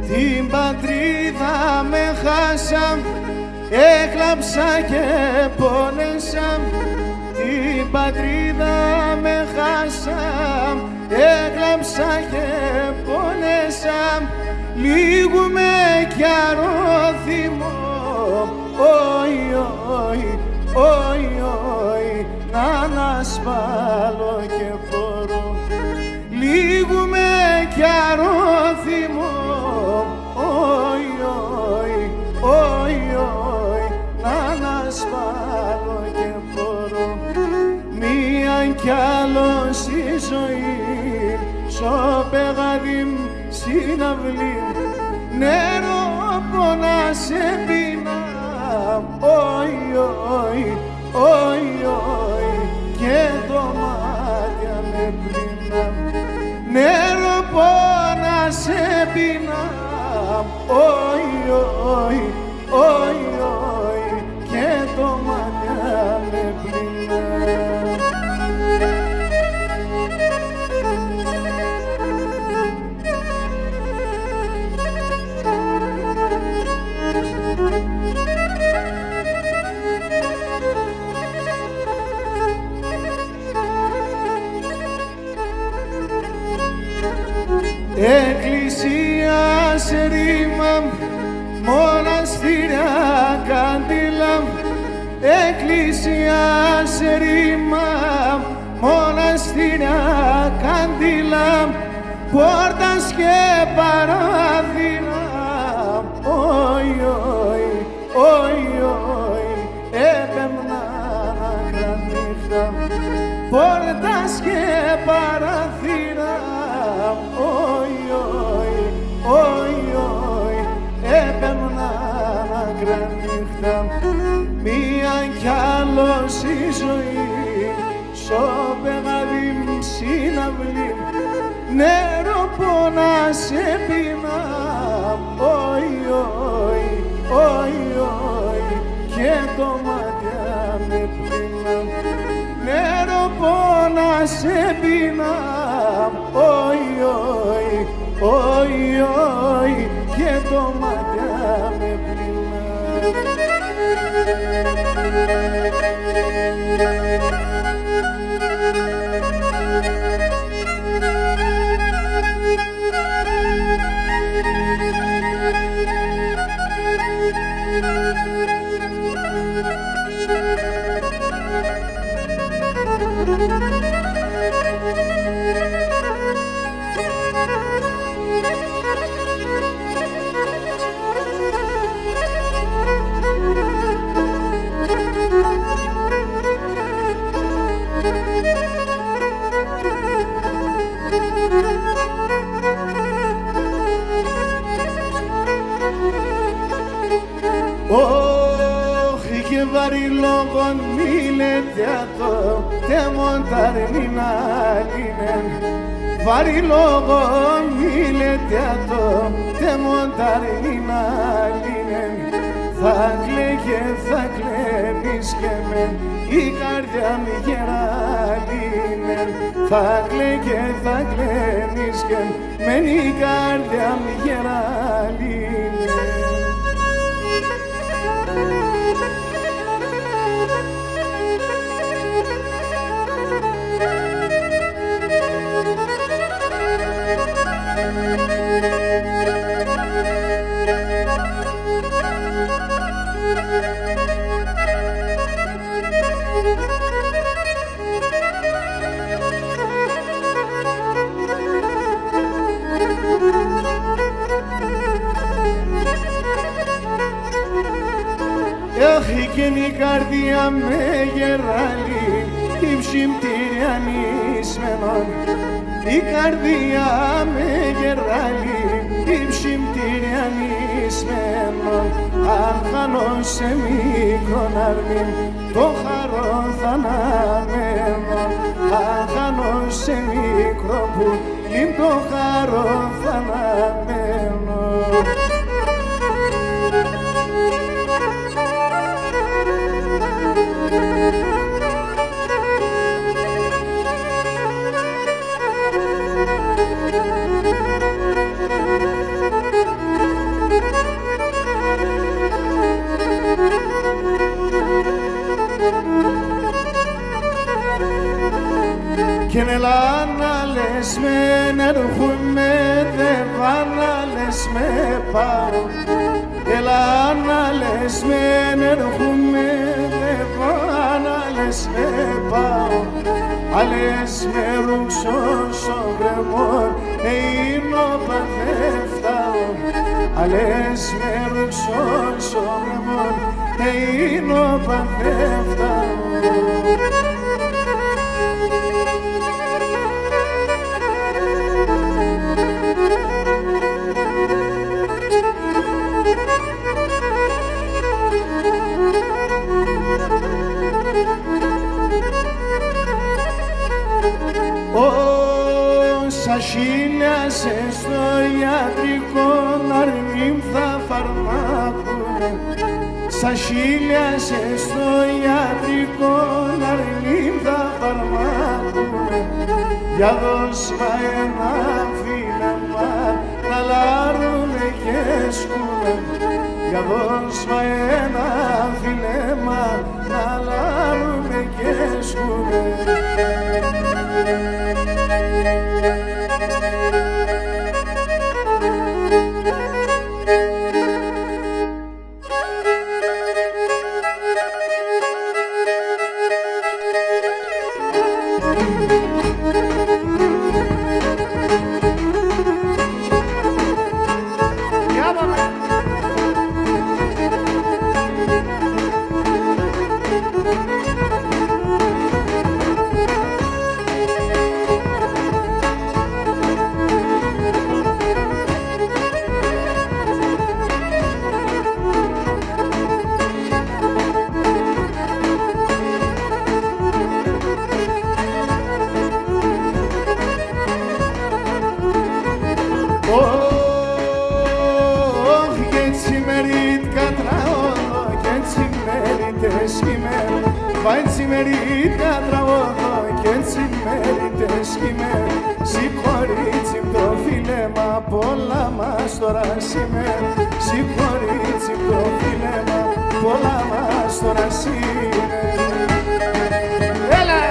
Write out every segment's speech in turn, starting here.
Την πατρίδα με χάσα, έκλαψα και πόνεσα. Την πατρίδα με χάσα, έκλαψα και πόνεσα. Λύγουμε κι αρρώθυμο, όι, όι, όι, όι, να ανασβάλω και μπορώ. Λύγουμε κι αρρώθυμο, όι, όι, όι, όι, να ανασβάλω και μπορώ. Μίαν κι άλλος η ζωή, σω πεγαδίμ συναυλή, νερό πονά σε πείνα, όι, όι, όι, όι, και το μάτια με πλήνα. Νερό πονά σε πείνα, όι, όι, όι, όι, και το μάτια με πλήνα. Εκκλησίας ρήμα, μοναστήρια κάντιλα. Εκκλησίας ρήμα, μοναστήρια κάντιλα. Πόρτας και παράθυρα, όι, όι, όι, όι, έπαιρναν άκρα νύχτα. Πόρτας και παράθυρα, όι, όι, όι, όι, έπαιρναν άκρα νύχτα. Μίαν κι άλλος η ζωή, σω πεγαδίμ συναυλή, νερό πονά σε πείνα, όι, όι, όι, όι, και το μάτια με πλήνα. Νερό πονά σε πείνα, όι, όι, όι, όι, και το μάτια με πλήνα. Όχι και βαρύ λόγον μη λέτε αυτό, τε μονταρνίνα λίνεν. Βαρύ λόγον μη λέτε αυτό, τε μονταρνίνα λίνεν. Θα κλαίγε, θα κλαίνεις και μεν, η καρδιά μη γεραλίνεν. Θα κλαίγε, θα κλαίνεις και μεν, η καρδιά μη γεραλίνεν. Έχει και η καρδιά με γεράλι, η ψυμπτήρια νησμένον. Η καρδιά με γεράλι, η ψυμπτήρια νησμένον. Αν χάνω σε μικρόν αρμήν, το χαρό θα αναμένω. Αν χάνω σε μικρό πουλί, το χαρό θα αναμένω. έρχομαι, δεν πά να λες με πάω. Έλα να λες με έρχομαι, δεν πά να λες με πάω. Άλλες με ρούξω στο γκρεμόν, είναι δεν φτάω. Άλλες με ρούξω στο γκρεμόν, είναι δεν φτάω. Όσα χίλιασε στο ιατρικό αρνήμθα φαρμάκουνε. Σα χίλιασε στο ιατρικό αρνήμθα φαρμάκουνε. Για δώσμα ένα φίλεμα να λάρουνε και σκούνε. Για δώσμα ένα φίλεμα να λάρουνε και σκούνε. Μερικά τραγωδό και έτσι μέρητες χειμέρ. Συγχωρήτσι το φίλεμα, πολλά μας τώρα σήμερα. Συγχωρήτσι το φίλεμα, πολλά μας τώρα σήμερα. Έλα!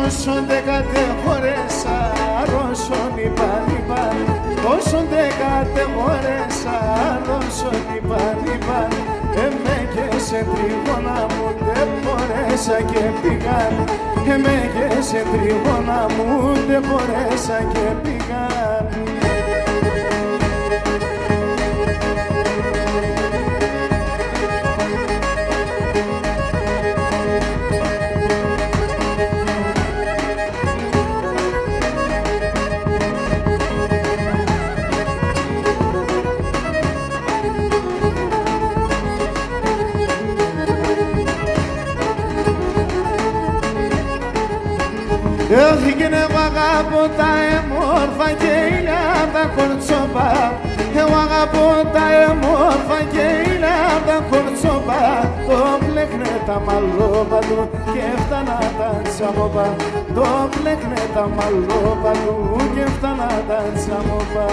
Όσον δεν κατεχώρεσα, όσον είπα, όσον δεν κατεχώρεσα, όσον είπα, εμέ και σε τριγώνα μου δεν μπορέσα και πήγα. Εμέ και σε τριγώνα μου δεν μπορέσα και πήγα. Έγινε εγώ αγαπώ τα εμόρφα και είναι απ' τα κορτσόπα. Εγώ αγαπώ τα εμόρφα και είναι απ' τα κορτσόπα. Το πλέχνε τα μαλλόπα του και φτάνα τα τσαμόπα. Το πλέχνε τα μαλλόπα του και φτάνα τα τσαμόπα.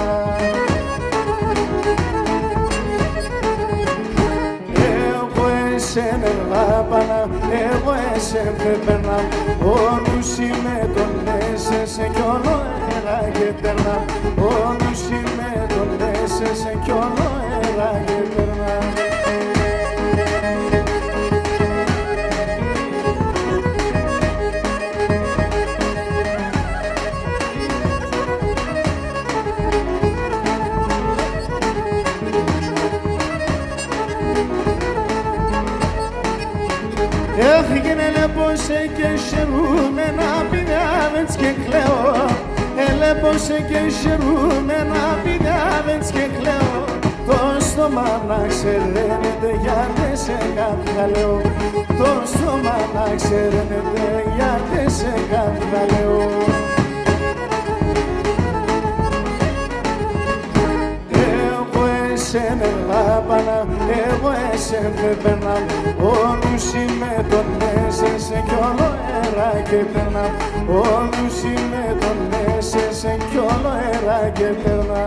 Εσένα αγαπάνα, εγώ εσένα δεν περνά. Όλους είμαι τον έσαι κι όλο έλα και τερνά. Όλους είμαι τον έσαι κι όλο έλα και τερνά. Έγινε λεπόσε και χαιρούμενα πηγάβεντς και κλαίω. Λεπόσε και χαιρούμενα πηγάβεντς και κλαίω. το στόμα να ξεραίνεται γιατί σε καταλέω, το στόμα να ξεραίνεται γιατί σε καταλέω. Εσένε λάπανα, εγώ εσέν δεν περνά. Όλους είμαι τον έσεσαι κι όλο αέρα και περνά. Όλους είμαι τον έσεσαι κι όλο αέρα και περνά.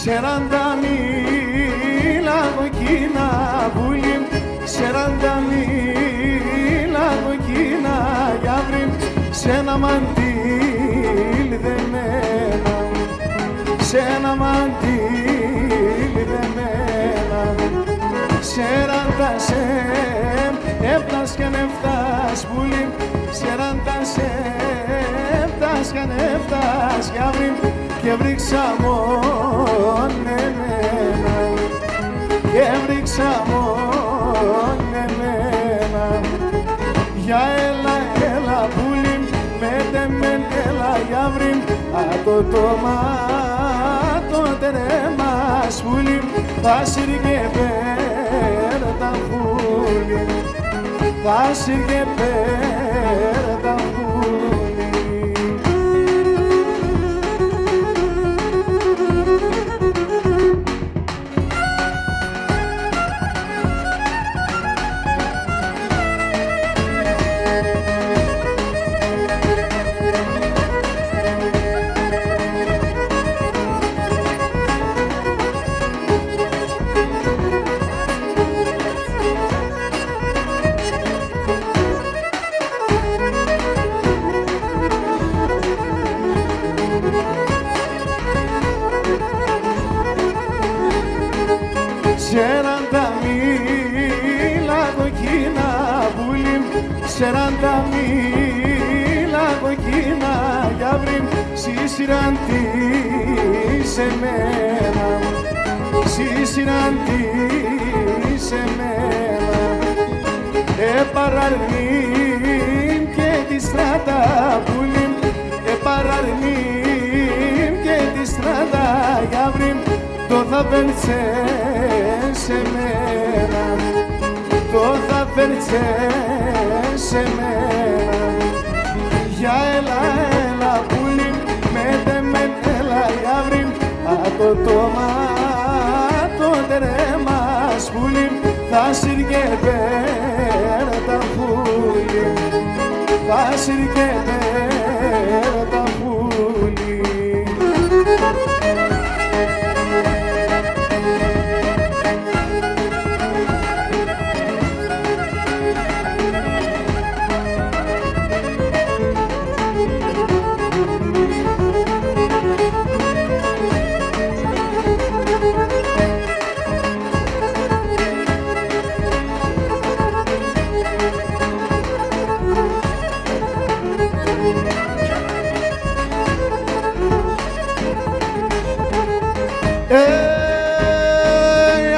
Σεράντα μίλα κοκκίνα βούλη, σεράντα μίλα κοκκίνα γιαύρη, σ' ένα μαντήλ δεμένα, σ' ένα μαντήλ δεμένα. Σεράντα σε έπτας κι αν έφτας βούλη, σεράντα σε έπτας κι αν έφτας γιαύρη, και βρήξα μόνο εμένα, και βρήξα μόνο εμένα. Για έλα, έλα πουλί, μέτε μεν έλα γιαύρι, άτο το μάτο τερέμα σπούλι, θα σύρκε πέρα τα πουλί, θα σύρκε πέρα τα πουλί. Σεράντα μίλα κοκκίνα βούλη, σεράντα μίλα κοκκίνα γιαύρι, συσυραντή σε μένα, συσυραντή σε μένα. Επαραρνήν και τη στράτα βούλη, επαραρνήν και τη στράτα γιαύρι, το θα βέλτσε σε μένα, το θα βέλτσε σε μένα. Για έλα, έλα πουλί, μέτε μεν έλα γιαύρι, άτο το μάτο τερέμα σπούλι, θα σύρκε πέρα τα πουλί, θα σύρκε πέρα τα πουλί.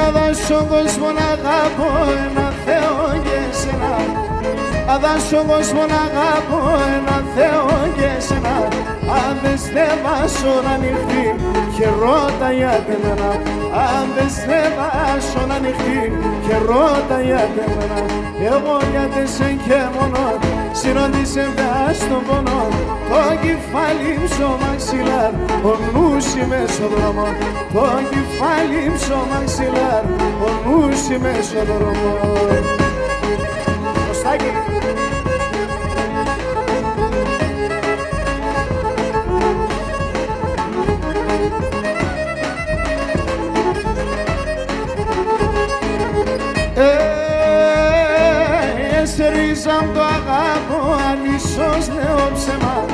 Αδάσω κόσμο να αγαπώ ένα Θεό και εσένα, αδάσω κόσμο να αγαπώ ένα Θεό και εσένα. Αν δεν στεβάσω να ανοιχτεί και ρώτα για εμένα, αν δεν στεβάσω να ανοιχτεί και ρώτα για εμένα. Εγώ γιατί σε και μόνο συνόντισε πια στον πόνο, το κεφάλι ψω μαξιλάρ, ο νους είμαι στο δρόμο, το κεφάλι ψω μαξιλάρ, ο νους είμαι στο δρόμο. Κωστάκη. Σε ρίζα το ίσως λέω ψέμα.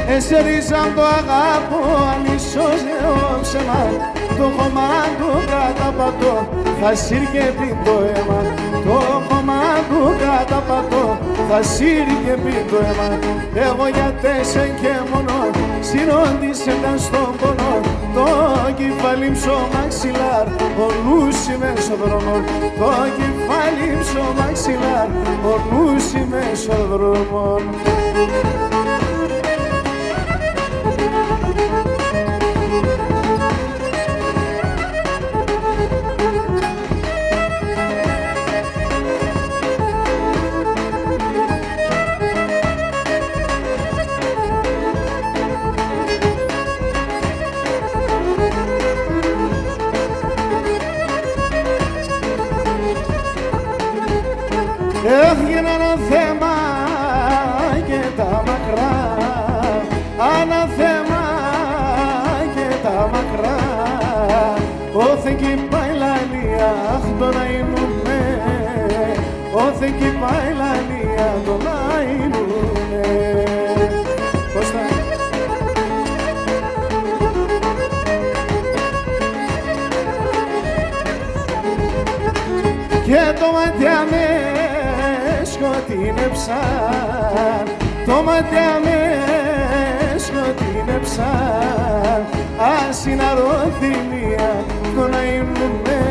Εσέριζαν το αγάπω, αν ίσως λέω ψέμα. Το χώμα του καταπατώ, θα σύρει και πει το αίμα. Το χώμα του καταπατώ, θα σύρει και πει το αίμα. Εγώ για τέσσερ και μόνο, συνόντησεν στον πόνο. Το κεφάλι ψω μαξιλάρ, ο νους είμαι στο δρόμο. Το κεφάλι ψω μαξιλάρ, ο νους είμαι στο δρόμο. Έβγαινε ένα θέμα και τα μακρά, ένα θέμα και τα μακρά. Όθεν κι πάει λαλία, αχ το να ήμουνε. Όθεν κι πάει λαλία, το να ήμουνε. Πώς θα... Και το μάτια με σκοτεινέψαν, το μάτια με σκοτεινέψαν. Ασυναρωθυμία το να ήμουνε,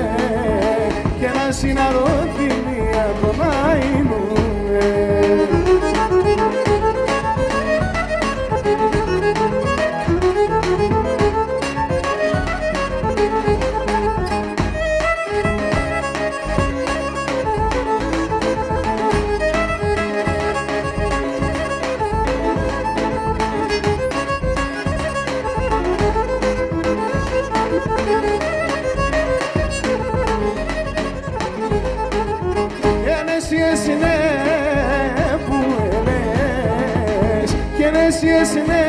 και να συναρωθυμία το να ήμουνε. Εσύ ναι που έλεγες, και εσύ ναι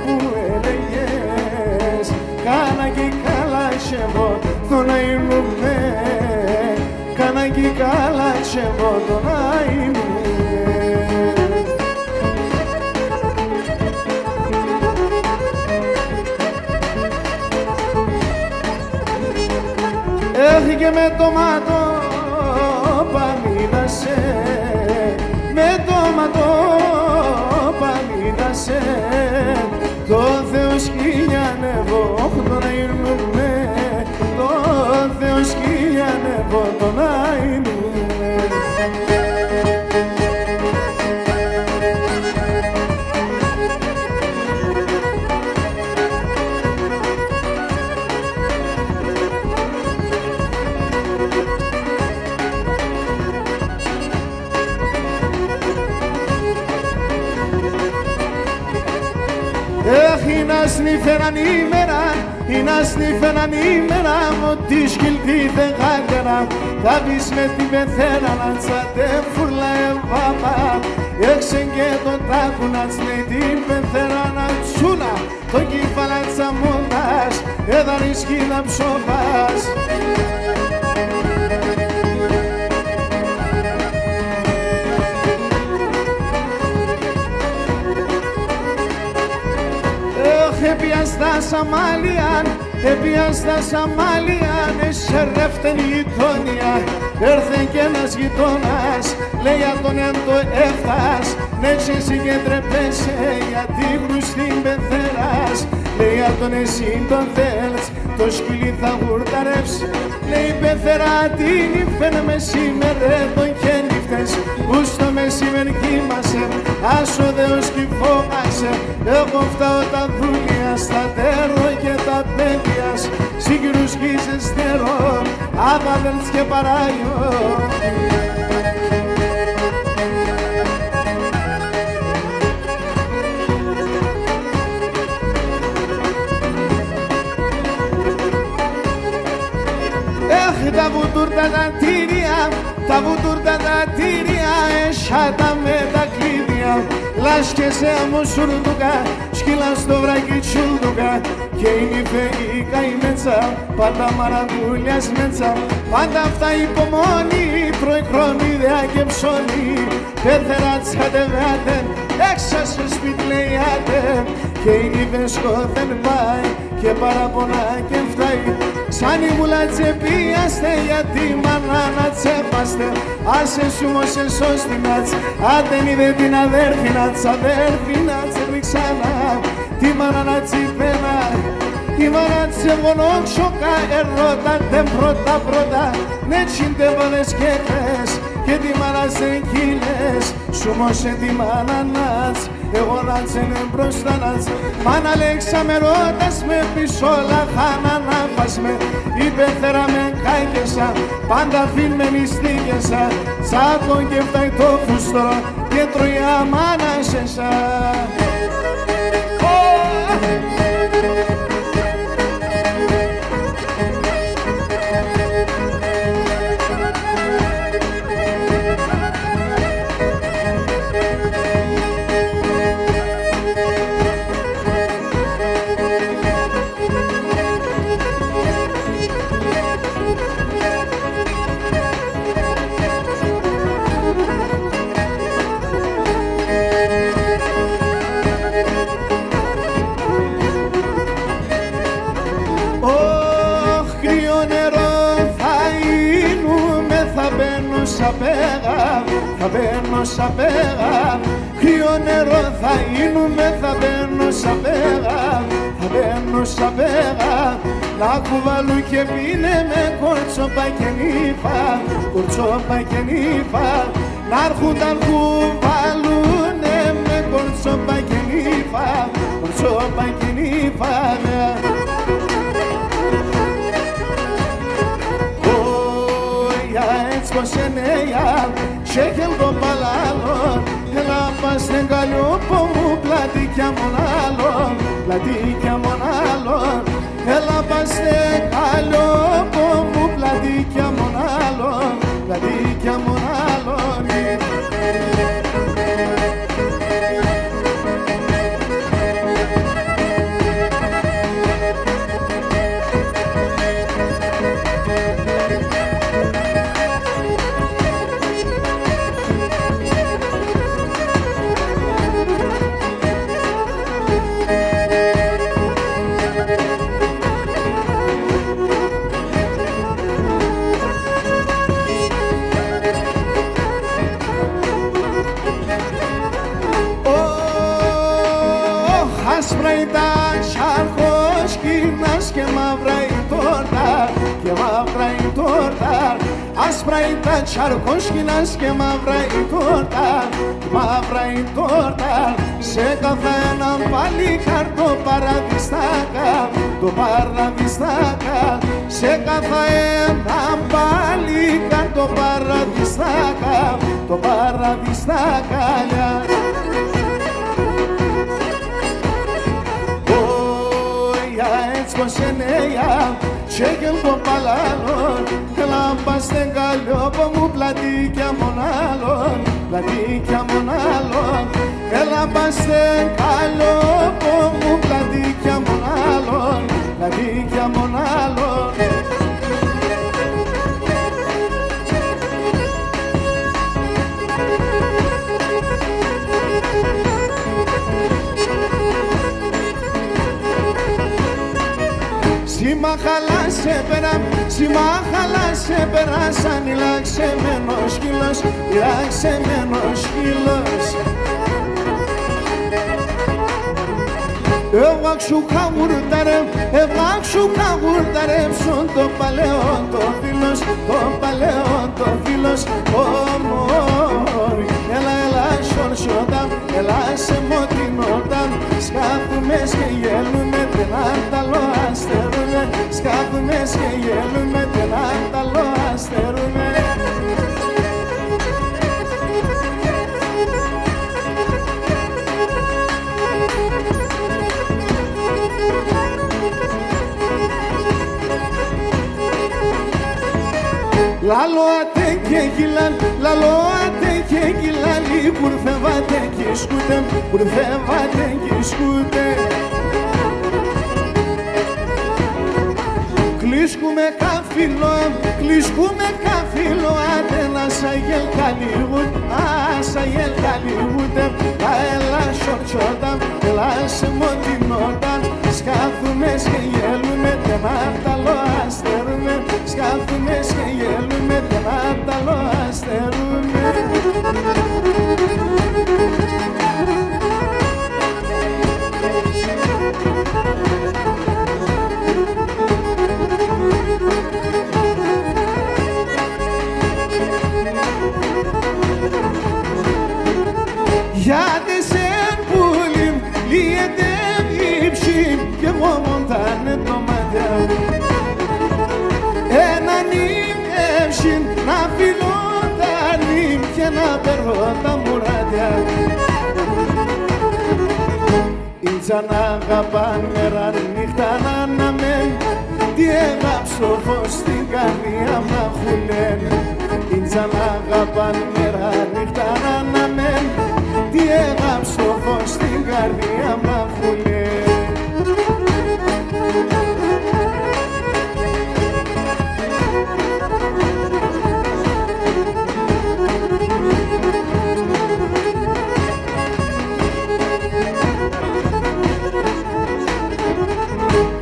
που έλεγες. Κάνα κι καλά εγώ το να ήμουνε, κάνα κι καλά εγώ το να ήμουνε. Έφυγε με το μάτο παμίδασε, με το ματώ παμίδασε. Το Θεό σκυλιανεύω, όχι το να ήμουνε. Το Θεό σκυλιανεύω, το να ήμουνε. Εχ, να σνίφεραν ημέρα, να σνίφεραν ημέρα, μου τη σκυλτή δεν χάγανα. Θα πεις με την πεθένα, να τσάτε φουρλα εβάμα. Έξε και τον τάκου να τσνεί την πεθένα να τσούνα. Το κύφαλα τσαμώντας, έδαν ρισκεί να ψωφάς. Έπιαν στα Σαμάλιαν, έπιαν στα Σαμάλιαν, εσερεύτεν η γειτόνια. Έρθε κι ένας γειτόνας, λέει για τον εν το έφτας. Ναι εσύ και τρεπέσαι, γιατί γνωστή πεθέρας. Λέει για τον εσύ τον θέλεις, το σκυλί θα γουρταρεύσει. Λέει πεθερά την ήφεν μεσήμερε τον χένιφτες, που στο μεσήμερ κοίμασε, άσο Δεός κι φόβασε. Εγώ φτάω τα δούλια στα τέρο και τα παιδιά, σύγκρους κι ζεστερό, άδαλες και παράγιο. Τα βουντούρτα τα τύρια, τα βουντούρτα τα τύρια, έσχατα με τα κλίδια. Λάσκεσαι μου σουρδουκα, σκύλα στο βράκι τσουλδουκα. και η νύφε η καημέτσα, πάντα μαραντούλιας μέτσα, πάντα αυτά υπομονή, τρώει χρονίδια και ψώνει, πέθερα τσατεβάτε, έξω στο σπίτι λέει άτε, και η νύφε σκόθεν πάει και παραπονά και φτάει, σαν η μουλα τσεπίαστε γιατί μάνα να τσέπαστε, άσε σου μόσε σώστηνατς, άντε είδε την αδέρφη να ρίξανα, τη μάνα να τσιπένα, τη μάνα τσεγονόξοκα ερώταν πρώτα, ναι τσιντεβαλες και χθες, και τη μάνα σε κύλες, σου μόσε τη μάνα νατς, εγώ να τσένε μπροστά νατς, μάνα λέξα με ρώτας με πίσω λαχάνα να πας με, υπέφερα με κάικεσα, πάντα φίλ με νηστήκεσα, τσάκο και φτάει το φουστρό και τρώει αμάνα σε σα. Θα μπαίνω σαν πέρα, κρύο νερό θα γίνουμε, θα μπαίνω σαν πέρα, θα μπαίνω σαν πέρα, να κουβαλού και πίνε με κορτσόπα και νύφα, να έρχουν τα κουβαλούνε με κορτσόπα και νύφα, πως ενέα και το παλάλο, έλα πας στην Καλλιόπο μου πλατήκια μονάλο, έλα πας στην Καλλιόπο μου πλατήκια μονάλο. Άσπρα ήταν σαρκόσκινας και μαύρα η τόρτα, άσπρα ήταν σαρκόσκινας και μαύρα η τόρτα, σε κάθε έναν παλικάρ το παραδιστάκα, σε κάθε έναν παλικάρ το παραδιστάκα, πως ενέα και το παλάλο, έλα πας στην Καλλιόπο μου πλατήκια μονάλο, έλα πας στην Καλλιόπο μου πλατήκια μονάλο. Σήμα χαλάσε πέρα σαν ηλαξεμένος σκύλος. Εβάξου καγουρταρέψουν το παλαιό το φίλος, όμορφη. Έλα σορσόταν, έλα σε μοτινόταν, σκάφουμες και γέλουμε την άνταλο αστερούμε, σκάφουμες και γέλουμε την άνταλο αστερούμε. Λαλόατε και γυλάν, κουρφεύατε και σκούτε, κλίσκουμε καφυλό, κλίσκουμε καφυλό. Άντε να σαγέλ καλίγουν, σαγέλ καλίγουν. Έλα σορτσόταν, έλα σε μοντινόταν. Σκάθουμε και γέλουμε, δεν άταλο αστερούμε. Σκάθουμε και γέλουμε, δεν άταλο αστερούμε. Γιατί σε πουλιμ λύεται ύψη κι εγώ μοντάνε το μάτια. Έναν ύψιν να φιλόταν και να περνώ τα μουράτια. Ήλτσα να αγαπάν μέρα νύχτα να αναμέν. Τι έγραψω φως στην καρδιά μ' αχουλέν. Ήλτσα να αγαπάν μέρα νύχτα να αναμέν. Τι έγραψω φως στην καρδιά μ' αχουλέν.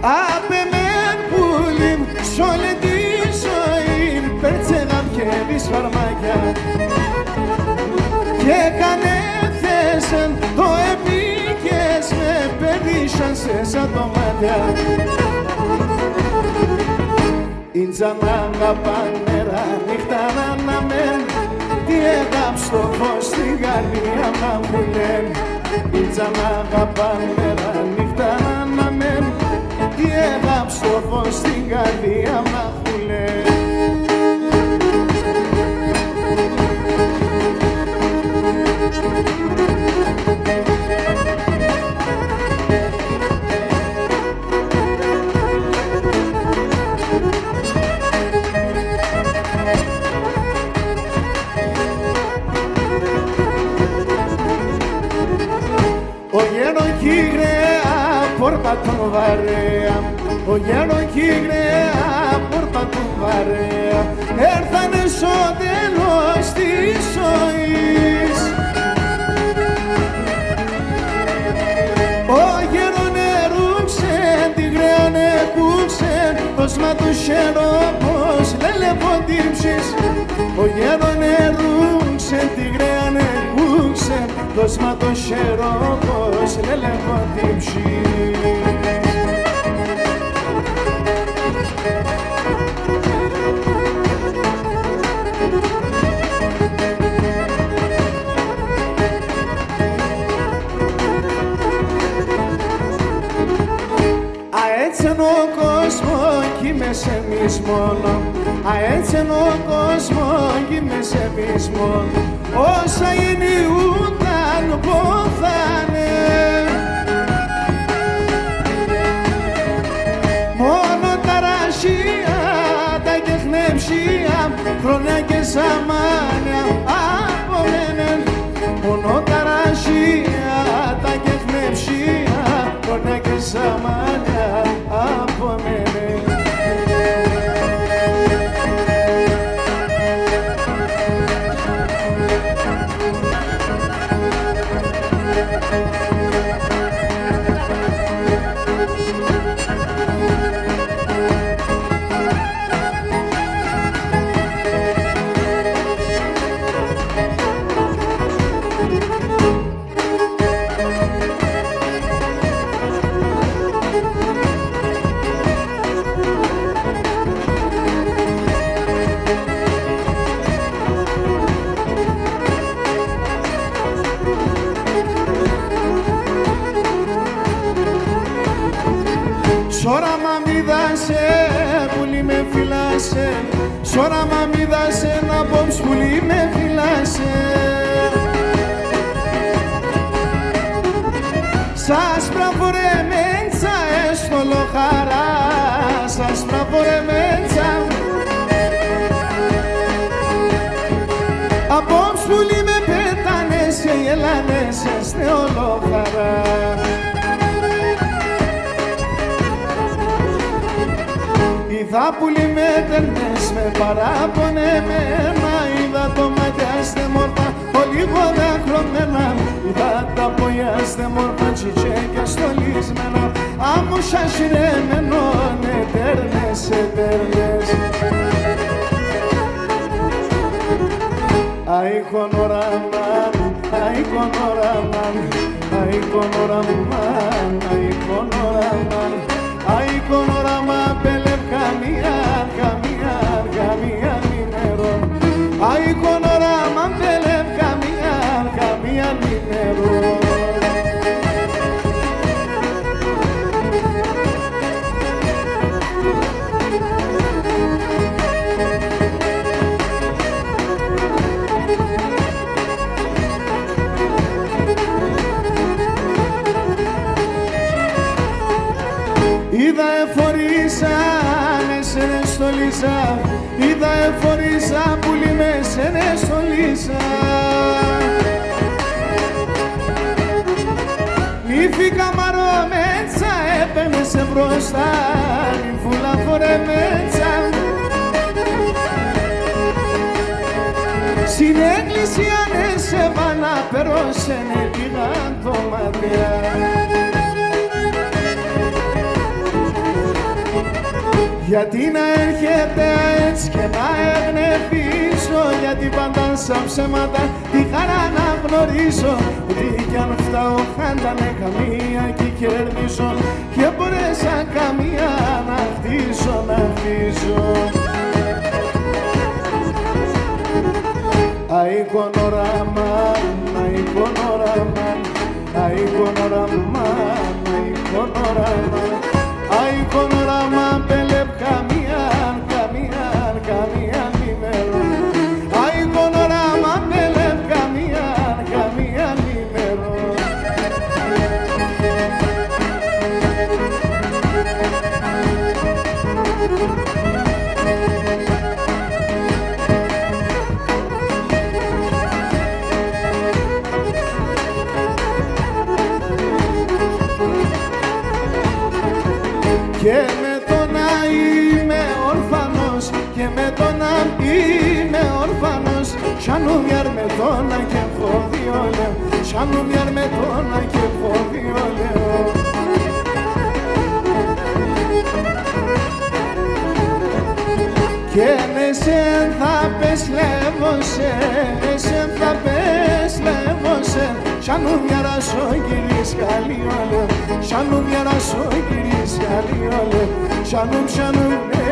Απ' εμέν πουλιμ σ' όλη τη ζωή πέρτσεγαμ και φαρμάκια και κανέθεσεν το επίκες με περίσαν σε σαν το μάτια. Ήλτσα να αγαπάν μέρα νύχτα να αναμέν. Τι έγραψω φως στην καρδιά μ' αχουλέν. Ήλτσα να αγαπάν μέρα νύχτα να αναμέν. Τι έγραψω φως στην καρδιά μ' αχουλέν. Ο γέρο κι η γραία πόρτα τον βαρέα. Ο γέρο κι η γραία πόρτα τον βαρέα. Έρθανε στο τέλος της ζωής. Ο γέρο νερούξε, τη γραία νεκούξε. Το σμα του χερόπος λελεποντύψεις. Ο γέρο νερούξε, τη γραία νεκούξε. Το σμα το χερόπος λελεποντύψεις. Έτσι είναι ο κόσμος κι είμαστε εμείς μόνο. Έτσι είναι ο κόσμος κι είμαστε εμείς μόνο. Όσα γεννιούνταν ποθάνε. Μόνο τα ρασία, τα κεχνευσία, χρόνια και σαμάνια απομένεν. Μόνο τα ρασία, τα κεχνευσία, χρόνια και σαμάνια απομένεν. Σώραμα μη δάσε, πουλί με φυλάσε. Σώραμα μη δάσε, να μπομς πουλί με φυλάσε. Σας πραβορεμέντσα έστολο χαρά. Σας πραβορεμέντσα. Απόψ πουλί με πέτανες και γελάνες έστε όλο χαρά. Είδα πουλί με τέρνες με παραπονεμένα, είδα το μάτια ste μόρφα λίγο δακρωμένα, είδα τα πόδια ste μόρφα τσιτσέκια στολισμένα, άμμουσα σιρεμένον ετέρνες, ετέρνες. Ay con oraman, ay con oraman, ay con oraman, ay con oraman, ay con oraman, pelem camian, camian, camian minero. Ay con oraman, pelem camian, camian minero. Είδα εφορίσα, με σένε στολίσα, είδα εφορίσα, πουλί με σένε στολίσα. Νύφη καμαρόμετσα, έπαιρνε σε μπροστά, νύφουλα φορεμέτσα. Στην εκκλησία ναι σε βάνα, περώσαινε λίγαν το μάτια. Γιατί να έρχεται έτσι και να ευνεφίσω, γιατί πάντα σαν ψέματα τη χαρά να γνωρίσω, ότι κι αν φτάω χάντανε καμία κι κερδίσω, και μπορέσα καμία να χτίσω, να χτίσω. Ay con oraman, ay con oraman, ay con oraman, ay con oraman, ay con oraman, pelep camian, camian, camian nimero. Ay con oraman, pelep camian, camian nimero. Και με το να είμαι όρφανος, και με το να είμαι όρφανος, σάνου μιαρ με το να και έχω δύο λέω, σάνου μιαρ με το να και έχω δύο λέω. Και εσέν θα πες λεύωσε, εσέν θα πες λεύωσε, σάνου μιαρά σω κυρίς χαλιόλε, σάνου μιαρά σω κυρίς χαλιόλε, σάνου με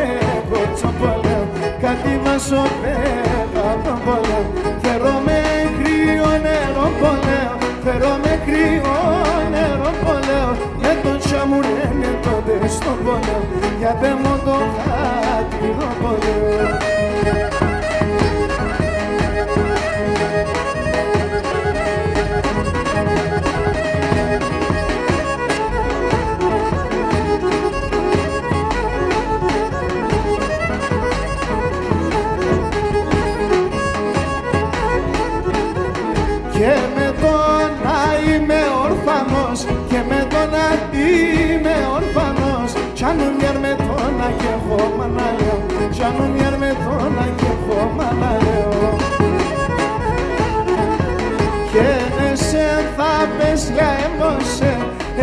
κοτσοπολέ, κάτι βάσο πέρα τον πολέ, φέρω με κρύο νερό πολέο, φέρω με κρύο νερό πολέο, με τον σαμουρένε τότε στον πολέο, γιατί μου το χάτηρο πολέο. Και με το να είμαι όρφανος, και με το να είμαι όρφανος, σάνου μιαρ με το να και έχω μάνα λέω, σάνου μιαρ με το να και έχω μάνα λέω. Και εσέν θα πες λέμωσε,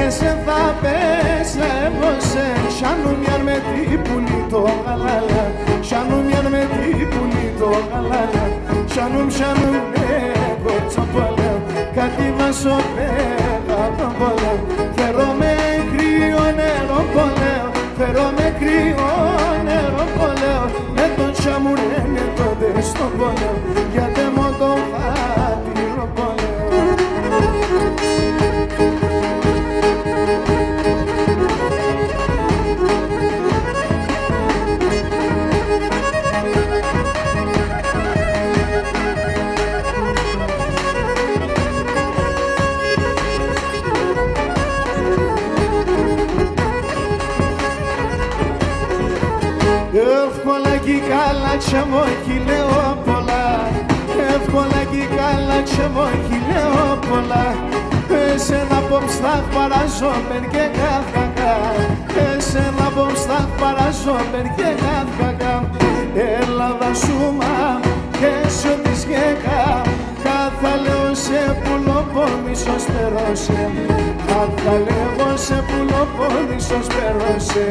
εσέν θα πες λέμωσε, σάνου μιαρ με τι πουλί το γαλάλα, σάνου μιαρ με τι πουλί το γαλάλα, σάνου με κοτσοπολέο, κάτι βάσο πέρα τον πολέο, φέρω με κρύο νερό πολέο, φέρω με κρύο νερό πολέο, με τον σαμουρένε τότε στον πολέο, γιατί μου το χάτηρο πολέο. Εύκολα κι καλά τσαμώ κι λέω πολλά, πολλά κι καλά ξεμοχυλέω πολλά. Εσένα πομστάχ παράζω και καθακά. Εσένα πομστάχ παράζω και καθακά. Ελλάδα σου μα και σου της γέκα. Κάθε λέω σε πουλοπόμισος περώσε. Κάθε λέω σε πουλοπόμισος περώσε.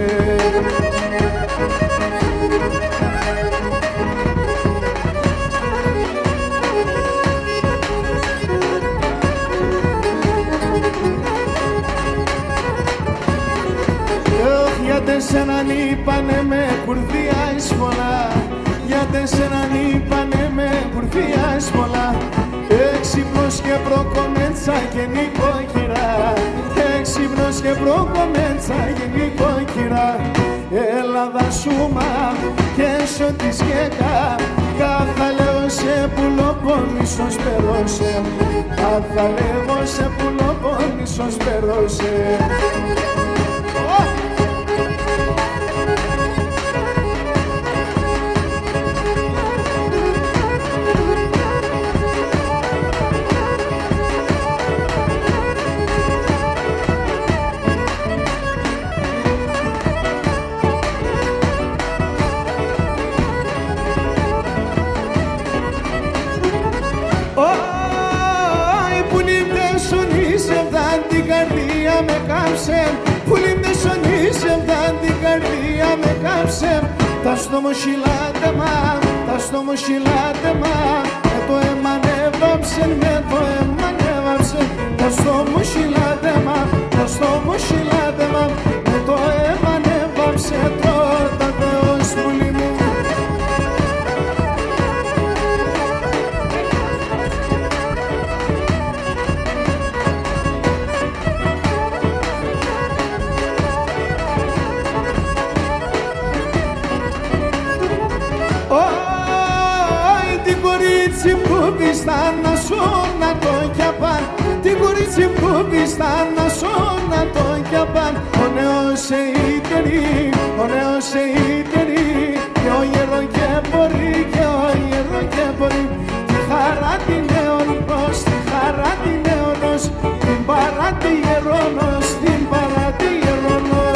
Γιατί σέναν είπανε με κουρδία εισβολά. Γιατί σέναν είπανε με κουρδία εισβολά. Έξυπνος και προκομέντσα και νοικοκυρά. Έξυπνος και προκομέντσα και νοικοκυρά. Ελλάδα σου μα και σου της γέκα. Κάθε λέω σε πουλοπόμισος περώσε. Κάθε λέω σε πουλοπόμισος περώσε. Με κάψε, που λιμνεσονίσαι βδάν την καρδία με κάψε. Τα στομοσχυλάτεμα, τα στομοσχυλάτεμα. Με το εμανέβαψε, με το εμανέβαψε. Τα στομοσχυλάτεμα, τα στομοσχυλάτεμα. Με το εμανέβαψε τότε Θεός πουλί μου. Που πίστα να σου να το κιαπάν. Την κορίτσι που πίστα να σου να το κιαπάν. Ο νέος ειτερή, ο νέος ειτερή. Και ο γερό και μπορεί, και ο γερό και μπορεί. Τη χαρά την αιώνος, τη χαρά την αιώνος. Την παράτη γερόνος, την παράτη γερόνος.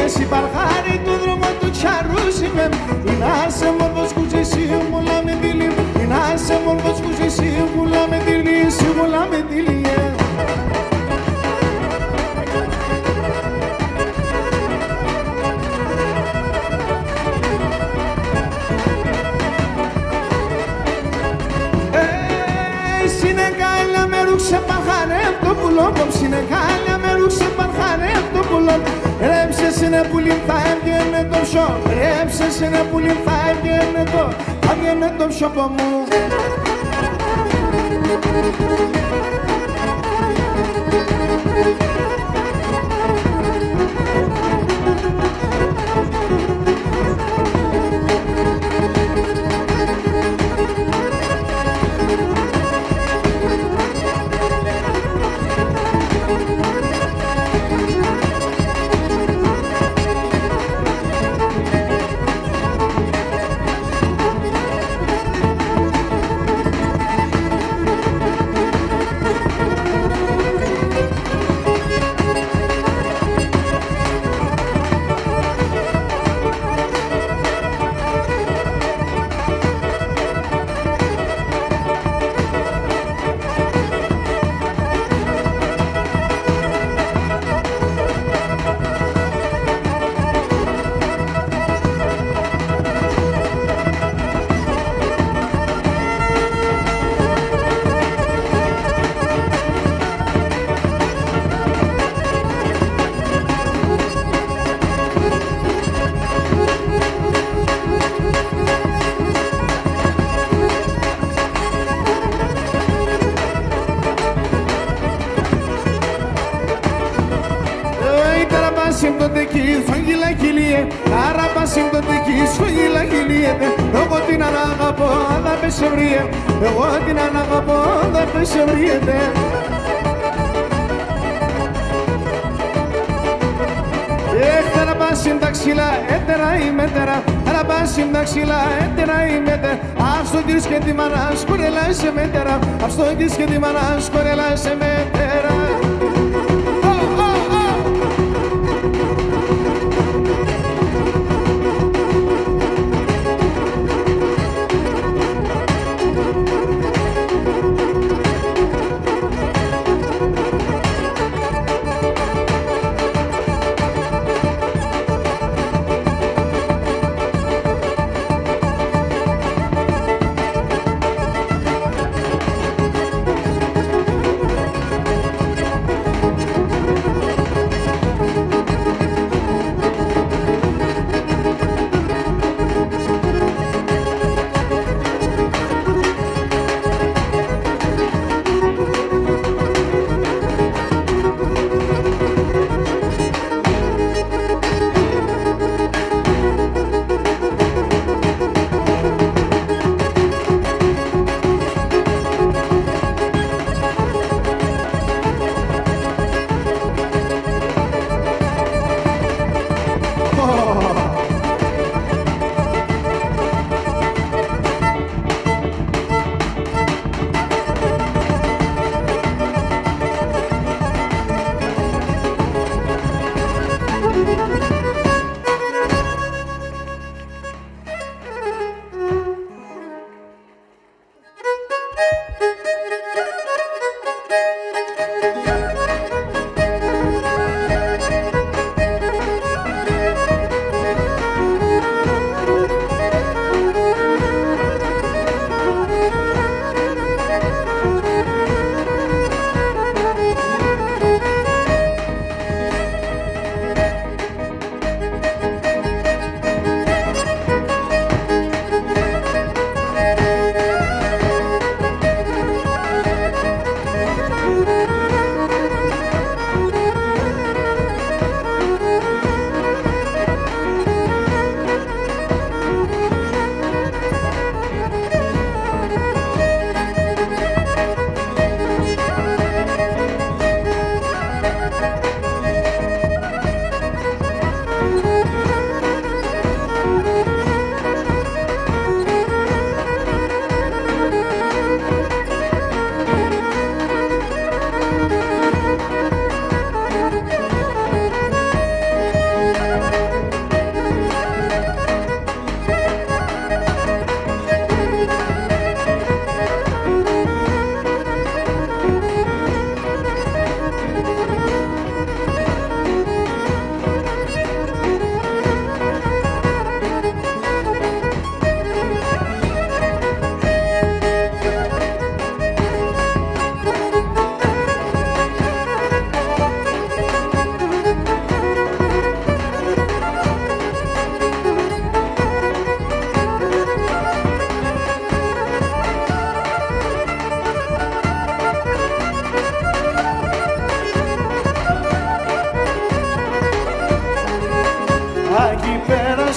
Εσύ παρχάρι το δρόμο του τσαρούσι με. Είναι σε μόρφος κουζισί μου λάμε δίλη. Είναι σε μόρφος κουζισί μου λάμε δίλη. Μου λάμε δίλη. Συνεκάλια με ρούξε παρχαρεύω το πουλό. Συνεκάλια με ρούξε παρχαρεύω το πουλό. Ρέψες είναι πουλί θα έβγαινε το ψω. Ρέψες είναι πουλί θα έβγαινε το ψωπο μου. Αραπασίμπτονται γυλίε, αραπασίμπτονται γυλίε. Εγώ την αναγαπώ, δεν πεσοβρίε. Εγώ την αναγαπώ, δεν πεσοβριέται. Αραπάσιμ τα ξύλα, έτερα η μέτερα. Αραπάσιμ τα ξύλα, έτερα η μέτερα. Αυτό κύρις και τη μάνα σκορελά σε μέτερα. Αυτό κύρις και τη μάνα σκορελά σε μέτερα.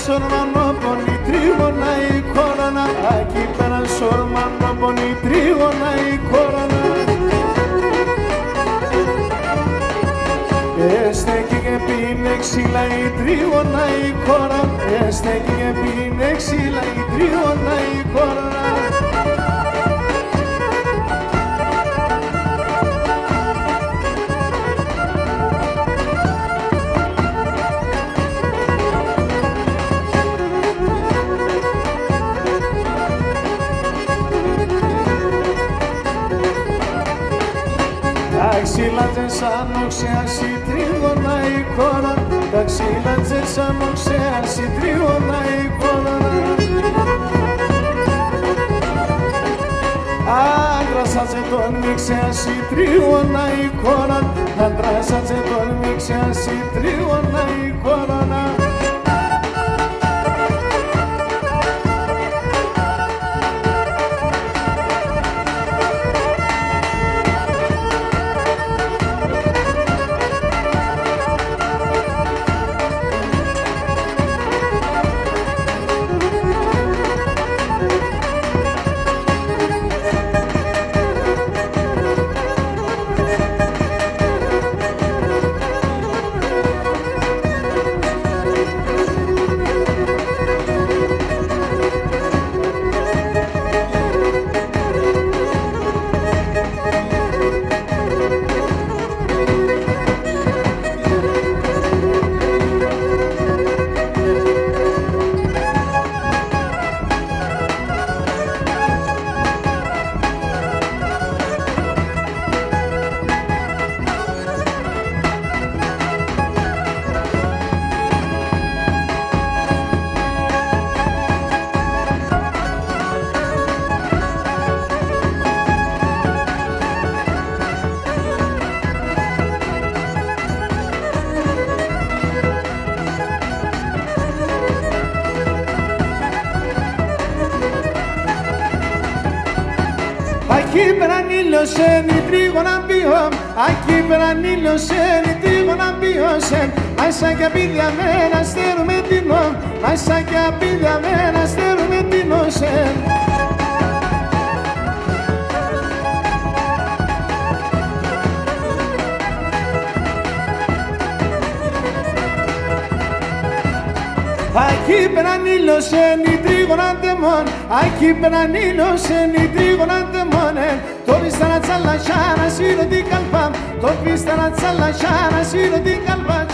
σορμανό πονή τρίγωνα η κόρονα. Εκεί πέρα σορμανό πονή τρίγωνα η κόρονα. Στέκει και πίνε ξύλα η τρίγωνα η κόρα. Στέκει και πίνε ξύλα η τρίγωνα η κόρα. Τα ξύλατζε σαν οξέας η τρίγωνα η κόρα. Τα ξύλατζε σαν οξέας η τρίγωνα η κόρα. Άντρασατζε τον μίξεας η τρίγωνα η κόρα. Άντρασατζε τον μίξεας η τρίγωνα η κόρα. Aquí περανήλωσεν η τρίγωνα μπιώ, aquí περανήλωσεν η τρίγωνα μπιώσεν. Μάισα και απίδια με ένα στέρου με την νόμ, μάισα και απίδια με ένα στέρου με την νόσεν. Aquí περανήλωσεν η τρίγωνα ντεμόν, aquí περανήλωσεν η τρίγωνα ντεμόν. Το πίστα να τσαλασιά να σύρω την καλπά, το πίστα να τσαλασιά να σύρω την καλπά.